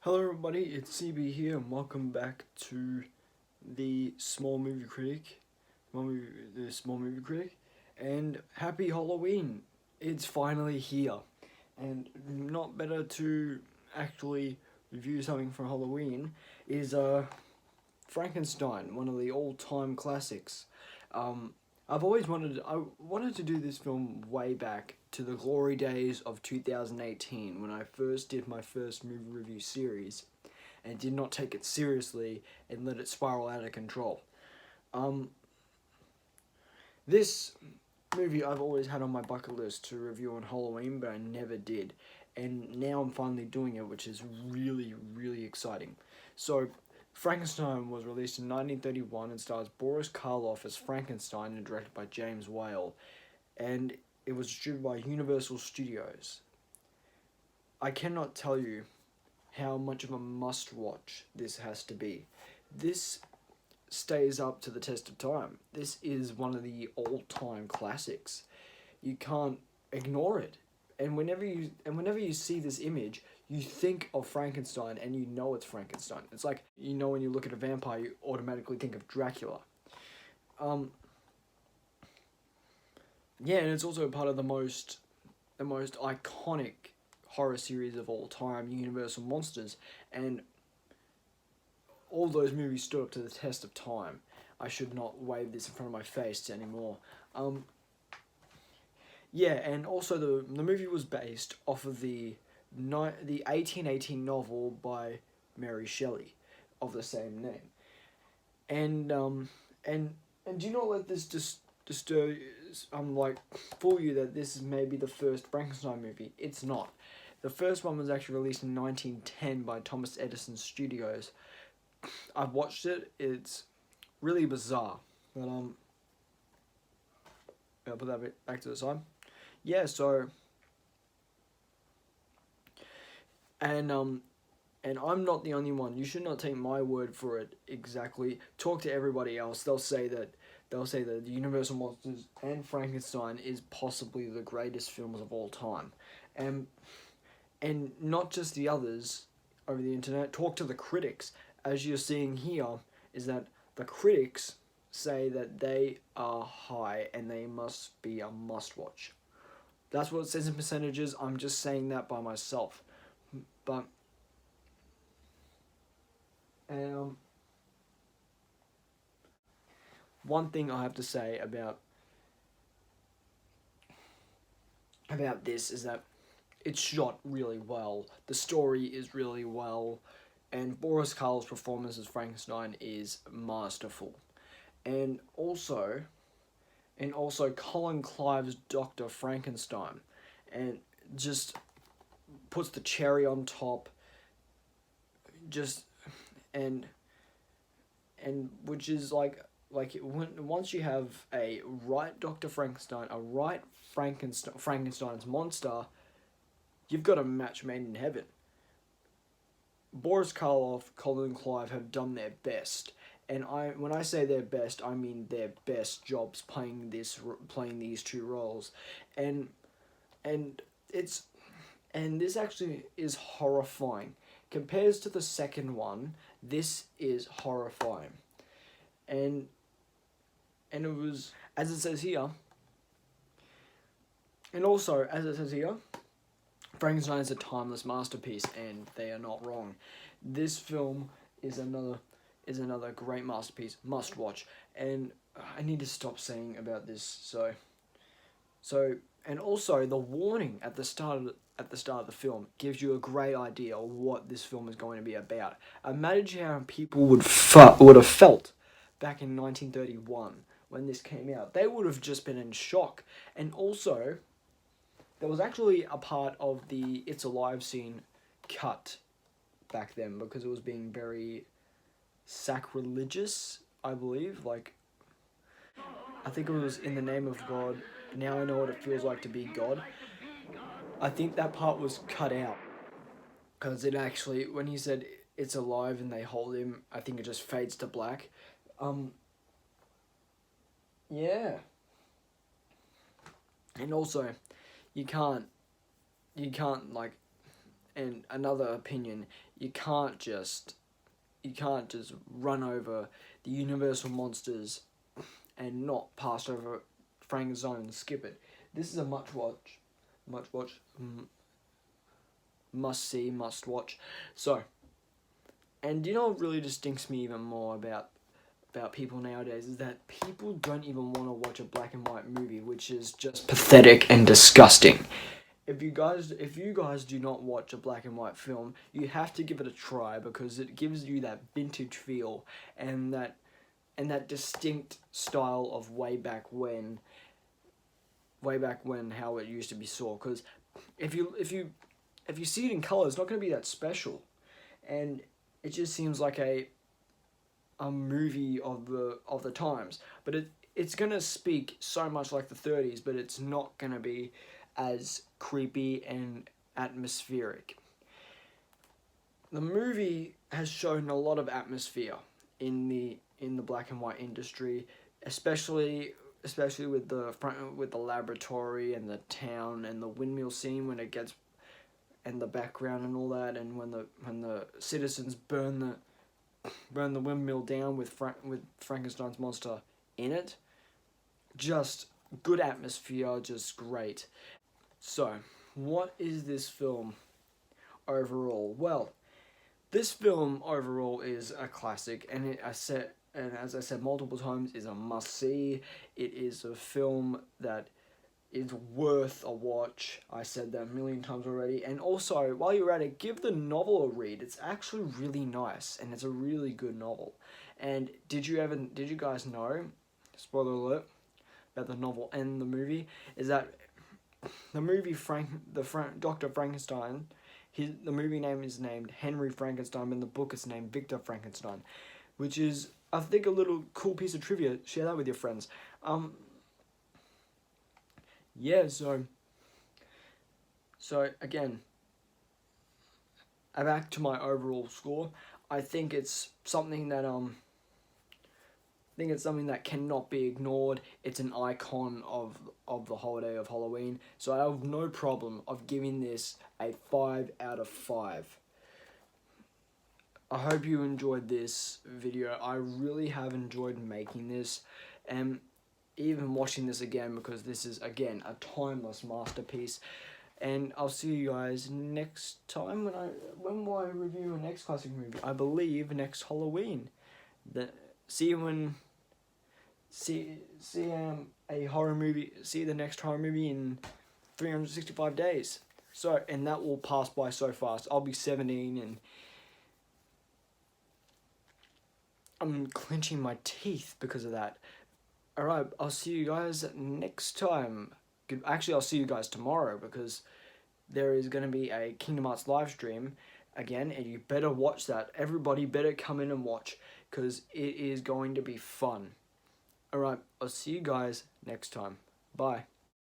Hello everybody, it's CB here and welcome back to the Small Movie Critic, and happy Halloween. It's finally here, and not better to actually review something for Halloween is Frankenstein, one of the all-time classics. I wanted to do this film way back to the glory days of 2018 when I first did my first movie review series and did not take it seriously and let it spiral out of control. Um, this movie I've always had on my bucket list to review on Halloween, but I never did. And now I'm finally doing it, which is really, really exciting. So, Frankenstein was released in 1931 and stars Boris Karloff as Frankenstein and directed by James Whale. And it was distributed by Universal Studios. I cannot tell you how much of a must-watch this has to be. This stays up to the test of time. This is one of the all-time classics. You can't ignore it. And whenever you see this image, you think of Frankenstein and you know it's Frankenstein. It's like, you know, when you look at a vampire, you automatically think of Dracula. Yeah, and it's also part of the most iconic horror series of all time, Universal Monsters, and all those movies stood up to the test of time. I should not wave this in front of my face anymore. Yeah, and also the movie was based off of the 1818 novel by Mary Shelley of the same name. And do not let this disturb fool you that this is maybe the first Frankenstein movie. It's not. The first one was actually released in 1910 by Thomas Edison Studios. I've watched it. It's really bizarre. But I'll put that bit back to the side. Yeah, so and I'm not the only one. You should not take my word for it exactly. Talk to everybody else. They'll say that Universal Monsters and Frankenstein is possibly the greatest films of all time. And not just the others over the internet. Talk to the critics. As you're seeing here, is that the critics say that they are high and they must be a must-watch. That's what it says in percentages. I'm just saying that by myself. But one thing I have to say about this is that it's shot really well. The story is really well, and Boris Karloff's performance as Frankenstein is masterful. And also Colin Clive's Dr. Frankenstein, and just puts the cherry on top. Just and which is once you have a right Dr. Frankenstein, a right Frankenstein's monster, you've got a match made in heaven. Boris Karloff, Colin Clive have done their best. And when I say their best, I mean their best jobs playing these two roles, and this actually is horrifying. Compares to the second one, this is horrifying, and it was, as it says here, Frankenstein is a timeless masterpiece, and they are not wrong. This film is another great masterpiece, must watch. And I need to stop saying about this. And also the warning at the start of the film gives you a great idea of what this film is going to be about. Imagine how people would have felt back in 1931 when this came out. They would have just been in shock. And also, there was actually a part of the It's Alive scene cut back then because it was being very sacrilegious, I believe. I think it was In the Name of God, Now I Know What It Feels Like to Be God. I think that part was cut out because it actually, when he said it's alive and they hold him, I think it just fades to black. Yeah. And also, you can't And another opinion, you can't just run over the Universal monsters and not pass over Frankenstein and skip it. This is a must see, must watch. So, and you know what really distinct me even more about people nowadays is that people don't even want to watch a black and white movie, which is just pathetic and disgusting. If you guys do not watch a black and white film, you have to give it a try, because it gives you that vintage feel and that distinct style of way back when how it used to be saw. Because if you see it in color, it's not going to be that special, and it just seems like a movie of the times. But it's gonna speak so much like the 30s, but it's not gonna be as creepy and atmospheric. The movie has shown a lot of atmosphere in the black and white industry, especially with the laboratory and the town and the windmill scene when it gets, and the background and all that, and when the citizens burn the windmill down with Frankenstein's monster in it. Just good atmosphere, just great. So, what is this film overall? Well, this film overall is a classic, and as I said multiple times, is a must-see. It is a film that is worth a watch. I said that a million times already. And also, while you're at it, give the novel a read. It's actually really nice, and it's a really good novel. And did you guys know, spoiler alert, about the novel and the movie, is that the movie Dr. Frankenstein, the movie name is named Henry Frankenstein, and the book is named Victor Frankenstein, which is, I think, a little cool piece of trivia. Share that with your friends. Yeah, so again, back to my overall score. I think it's something that cannot be ignored. It's an icon of the holiday of Halloween. So I have no problem of giving this a 5 out of 5. I hope you enjoyed this video. I really have enjoyed making this, and even watching this again, because this is, again, a timeless masterpiece. And I'll see you guys next time when will I review a next classic movie? I believe next Halloween. See a horror movie. See the next horror movie in 365 days. So, and that will pass by so fast. I'll be 17 and I'm clenching my teeth because of that. Alright, I'll see you guys next time. Actually, I'll see you guys tomorrow, because there is going to be a Kingdom Hearts live stream again, and you better watch that. Everybody better come in and watch, because it is going to be fun. Alright, I'll see you guys next time. Bye.